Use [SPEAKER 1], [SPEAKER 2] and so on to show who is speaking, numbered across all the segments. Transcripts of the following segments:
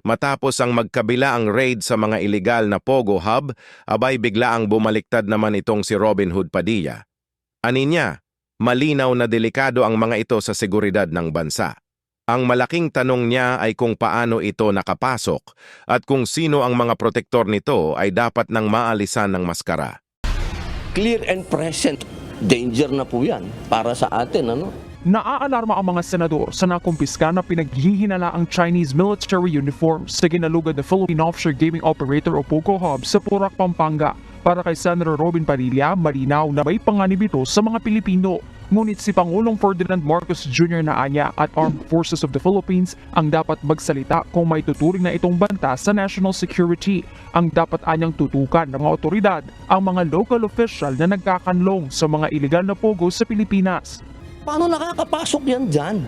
[SPEAKER 1] Matapos ang magkabilaang raid sa mga iligal na Pogo Hub, abay biglaang bumaliktad naman itong si Robin Hood Padilla. Aninya, malinaw na delikado ang mga ito sa seguridad ng bansa. Ang malaking tanong niya ay kung paano ito nakapasok at kung sino ang mga protektor nito ay dapat nang maalisan ng maskara.
[SPEAKER 2] Clear and present danger na po yan para sa atin, ano?
[SPEAKER 3] Naaalarma ang mga senador sa nakumpiska na pinaghihinala ang Chinese military uniforms sa ginalugad na Philippine Offshore Gaming Operator o POGO Hub sa Porac, Pampanga. Para kay Senator Robin Padilla, malinaw na may panganib ito sa mga Pilipino. Ngunit si Pangulong Ferdinand Marcos Jr. na anya at Armed Forces of the Philippines ang dapat magsalita kung may tuturing na itong banta sa national security. Ang dapat anyang tutukan ng mga otoridad ang mga local official na nagkakanlong sa mga iligal na pogo sa Pilipinas.
[SPEAKER 2] Paano nakakapasok yan dyan?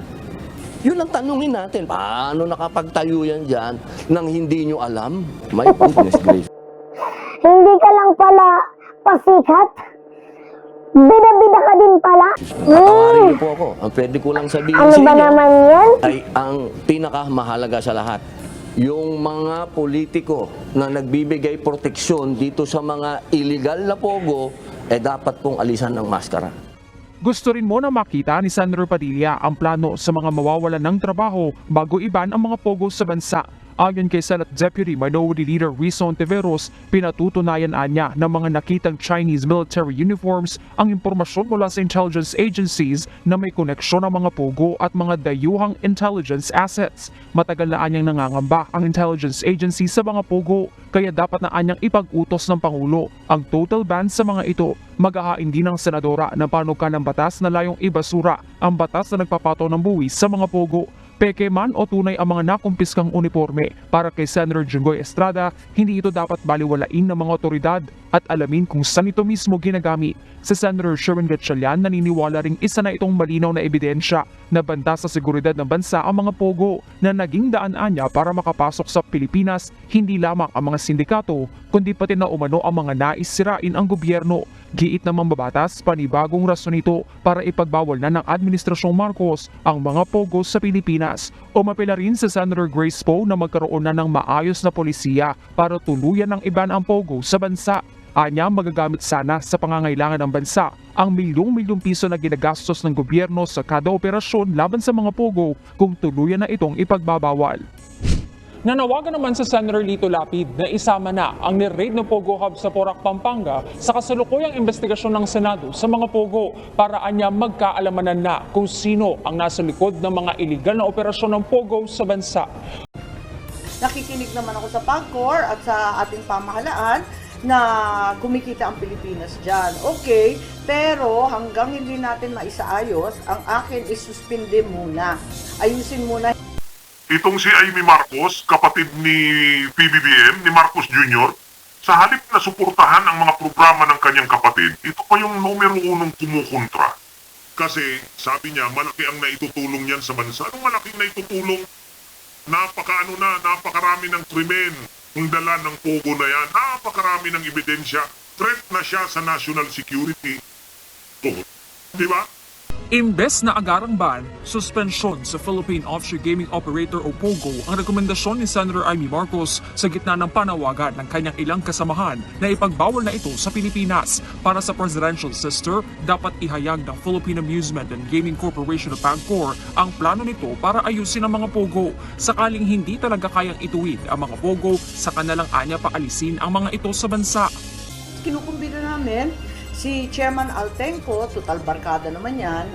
[SPEAKER 2] Yun ang tanungin natin. Paano nakapagtayo yan dyan nang hindi nyo alam? My goodness gracious.
[SPEAKER 4] Hindi ka lang pala pasikat. Bida-bida ka din pala.
[SPEAKER 2] Patawarin niyo po ako. Ang pwede ko lang sabihin
[SPEAKER 4] Ano
[SPEAKER 2] sa
[SPEAKER 4] ba
[SPEAKER 2] inyo
[SPEAKER 4] naman yan?
[SPEAKER 2] ay ang pinakamahalaga sa lahat. Yung mga politiko na nagbibigay proteksyon dito sa mga illegal na pogo, dapat pong alisan ng maskara.
[SPEAKER 3] Gusto rin mo na makita ni Senator Padilla ang plano sa mga mawawalan ng trabaho bago iban ang mga pogo sa bansa. Ayon kay Senate Deputy Minority Leader Rizon Tiveros, pinatutunayan niya ng mga nakitang Chinese military uniforms ang impormasyon mula sa intelligence agencies na may koneksyon ang mga pogo at mga dayuhang intelligence assets. Matagal na anyang nangangamba ang intelligence agency sa mga pogo, kaya dapat na anyang ipag-utos ng Pangulo ang total ban sa mga ito. Maghahain din ng senadora ng panukalang batas na layong ibasura ang batas na nagpapato ng buwis sa mga pogo. Peke man o tunay ang mga nakumpiskang uniforme, para kay Senator Junggoy Estrada, hindi ito dapat baliwalain ng mga otoridad at alamin kung saan ito mismo ginagamit. Si Senator Sherwin Gatchalian naniniwala ring isa na itong malinaw na ebidensya na banta sa seguridad ng bansa ang mga pogo na naging daan-anya para makapasok sa Pilipinas, hindi lamang ang mga sindikato kundi pati na umano ang mga nais sirain ang gobyerno. Giit ng mambabatas, panibagong rason ito para ipagbawal na ng Administrasyong Marcos ang mga pogo sa Pilipinas. Umapela rin sa Senator Grace Poe na magkaroon na ng maayos na polisiya para tuluyan ng iban ang pogo sa bansa. Anya, magagamit sana sa pangangailangan ng bansa ang milyong-milyong piso na ginagastos ng gobyerno sa kada operasyon laban sa mga pogo kung tuluyan na itong ipagbabawal. Nanawagan naman sa Senator Lito Lapid na isama na ang ni-raid ng Pogo Hub sa Porac, Pampanga sa kasalukuyang investigasyon ng Senado sa mga pogo para anya magkaalamanan na kung sino ang nasa likod ng mga iligal na operasyon ng pogo sa bansa.
[SPEAKER 5] Nakikinig naman ako sa PAGCOR at sa ating pamahalaan na kumikita ang Pilipinas dyan. Okay, pero hanggang hindi natin maisaayos, ang akin is suspinde muna. Ayusin muna.
[SPEAKER 6] Itong si Amy Marcos, kapatid ni PBBM, ni Marcos Jr., sa halip na suportahan ang mga programa ng kanyang kapatid, ito pa yung numero unong kumukontra. Kasi sabi niya, malaki ang naitutulong niyan sa bansa. Anong malaking naitutulong? Napakarami ng krimen ang dala ng pogo na yan. Napakarami ng ebidensya. Threat na siya sa national security. Di ba?
[SPEAKER 3] Imbes na agarang ban, suspensyon sa Philippine Offshore Gaming Operator o POGO ang rekomendasyon ni Senator Amy Marcos sa gitna ng panawagan ng kanyang ilang kasamahan na ipagbawal na ito sa Pilipinas. Para sa presidential sister, dapat ihayag ng Philippine Amusement and Gaming Corporation o PAGCOR ang plano nito para ayusin ang mga POGO. Sakaling hindi talaga kayang ituwid ang mga POGO, saka na lang anya paalisin ang mga ito sa bansa.
[SPEAKER 5] Kinukumbina namin si Chairman Altenco, total barkada naman yan,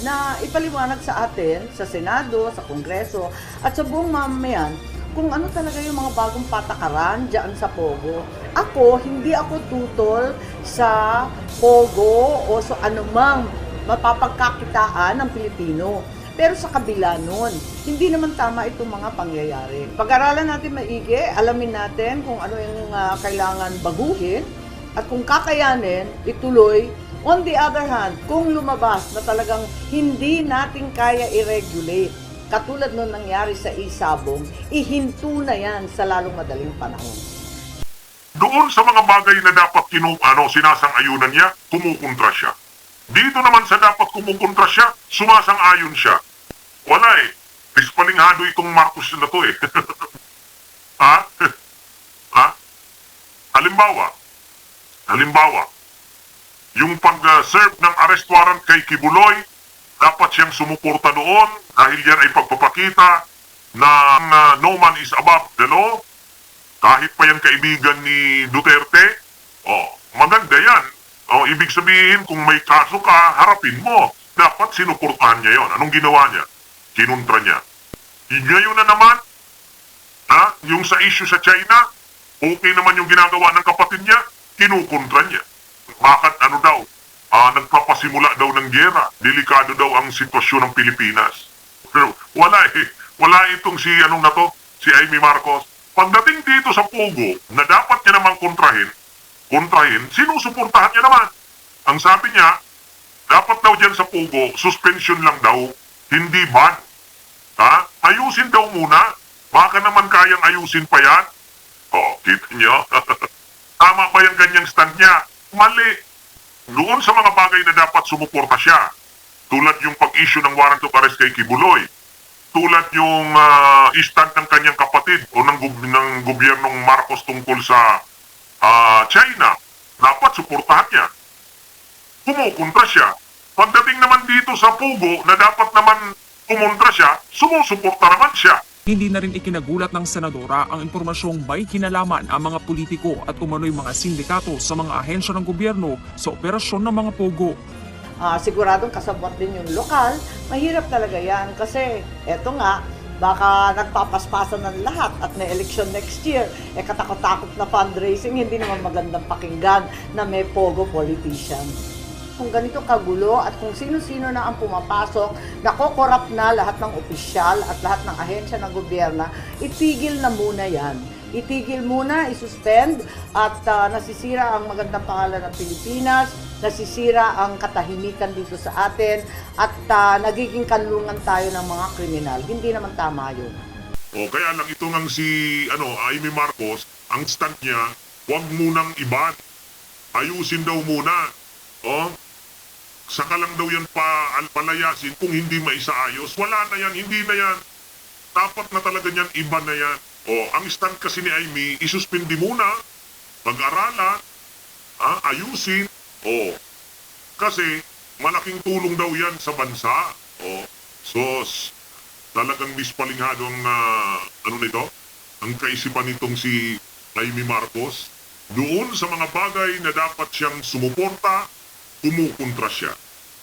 [SPEAKER 5] na ipaliwanag sa atin, sa Senado, sa Kongreso, at sa buong mamamayan, kung ano talaga yung mga bagong patakaran dyan sa Pogo. Ako, hindi ako tutol sa Pogo o sa anumang mapapagkakitaan ng Pilipino. Pero sa kabila nun, hindi naman tama itong mga pangyayari. Pag-aralan natin maigi, alamin natin kung ano yung kailangan baguhin, at kung kakayanin, ituloy. On the other hand, kung lumabas na talagang hindi natin kaya i-regulate, katulad nung nangyari sa Isabong, ihinto na yan sa lalong madaling panahon.
[SPEAKER 6] Doon sa mga bagay na dapat sinasang-ayunan niya, kumukontra siya. Dito naman sa dapat kumukontra siya, sumasang-ayon siya. Wala eh. Dispalinghado itong Marcos na to eh. Ha? Ha? Halimbawa, yung pag-serve ng arrest warrant kay Kibuloy, dapat siyang sumuporta doon dahil yan ay pagpapakita na no man is above the law. Kahit pa yan kaibigan ni Duterte, maganda yan. Ibig sabihin, kung may kaso ka, harapin mo. Dapat sinuportahan niya yon. Anong ginawa niya? Kinuntra niya. Ngayon na naman, yung sa issue sa China, okay naman yung ginagawa ng kapatid niya, kinukontra niya. Bakit nagpapasimula daw ng giyera? Delikado daw ang sitwasyon ng Pilipinas. Pero wala itong si Amy Marcos. Pagdating dito sa Pogo, na dapat niya namang kontrahin, sinusuportahan niya naman. Ang sabi niya, dapat daw dyan sa Pogo, suspension lang daw, hindi ban. Ayusin daw muna. Baka naman kayang ayusin pa yan. Kita niyo? Tama ba yung ganyang stand niya? Mali. Doon sa mga bagay na dapat sumuporta siya. Tulad yung pag-issue ng warrant of arrest kay Kibuloy. Tulad yung stand ng kanyang kapatid o ng gobyernong Marcos tungkol sa China. Dapat suportahan niya. Kumukontra siya. Pagdating naman dito sa Pogo na dapat naman kumontra siya, sumusuporta naman siya.
[SPEAKER 3] Hindi na rin ikinagulat ng senadora ang impormasyong may kinalaman ang mga politiko at umano'y mga sindikato sa mga ahensya ng gobyerno sa operasyon ng mga pogo.
[SPEAKER 5] Siguradong kasabot din yung lokal, mahirap talaga yan kasi eto nga, baka nagpapaspasan ng lahat at may election next year, katakot-takot na fundraising, hindi naman magandang pakinggan na may pogo politician. Kung ganito kagulo at kung sino-sino na ang pumapasok, nakokorrupt na lahat ng opisyal at lahat ng ahensya ng gobyerno, itigil na muna yan. Itigil muna, isuspend at nasisira ang magandang pangalan ng Pilipinas, nasisira ang katahimikan dito sa atin at nagiging kanlungan tayo ng mga kriminal. Hindi naman tama yun.
[SPEAKER 6] Kaya lang ito ngang si Amy Marcos, ang stand niya, huwag munang iban. Ayusin daw muna. Saka lang daw yan palayasin kung hindi maisaayos. Wala na yan, hindi na yan. Dapat na talaga yan, iba na yan. Ang stand kasi ni Amy, isuspindi muna, pag-aralan, ayusin. Kasi malaking tulong daw yan sa bansa. Talagang dispalinghado ang ang kaisipan nitong si Amy Marcos. Doon sa mga bagay na dapat siyang sumuporta, kumukontra siya.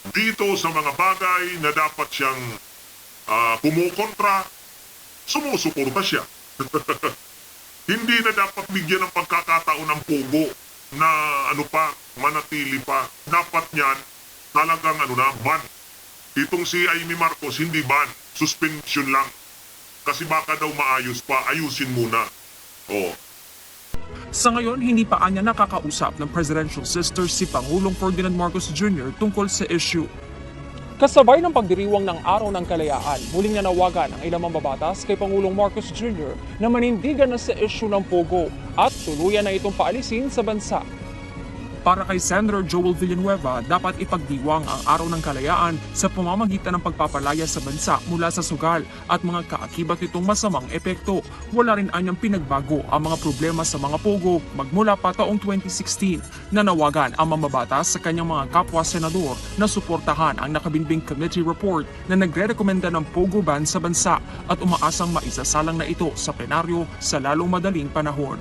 [SPEAKER 6] Dito sa mga bagay na dapat siyang kumukontra, sumusuporta siya. Hindi na dapat bigyan ng pagkakataon ng pogo na manatili pa. Dapat yan talagang ban. Itong si Amy Marcos, hindi ban. Suspension lang. Kasi baka daw maayos pa, ayusin muna.
[SPEAKER 3] Sa ngayon, hindi pa anya nakakausap ng presidential sister si Pangulong Ferdinand Marcos Jr. tungkol sa issue. Kasabay ng pagdiriwang ng Araw ng Kalayaan, muling nanawagan ang ilang mambabatas kay Pangulong Marcos Jr. na manindigan na sa issue ng Pogo at tuluyan na itong paalisin sa bansa. Para kay Senator Joel Villanueva, dapat ipagdiwang ang Araw ng Kalayaan sa pamamagitan ng pagpapalaya sa bansa mula sa sugal at mga kaakibat nitong masamang epekto. Wala rin anyang pinagbago ang mga problema sa mga pogo magmula pa taong 2016. Nanawagan ang mambabatas sa kanyang mga kapwa-senador na suportahan ang nakabinbing committee report na nagre-rekomenda ng pogo ban sa bansa at umaasang maisasalang na ito sa plenaryo sa lalong madaling panahon.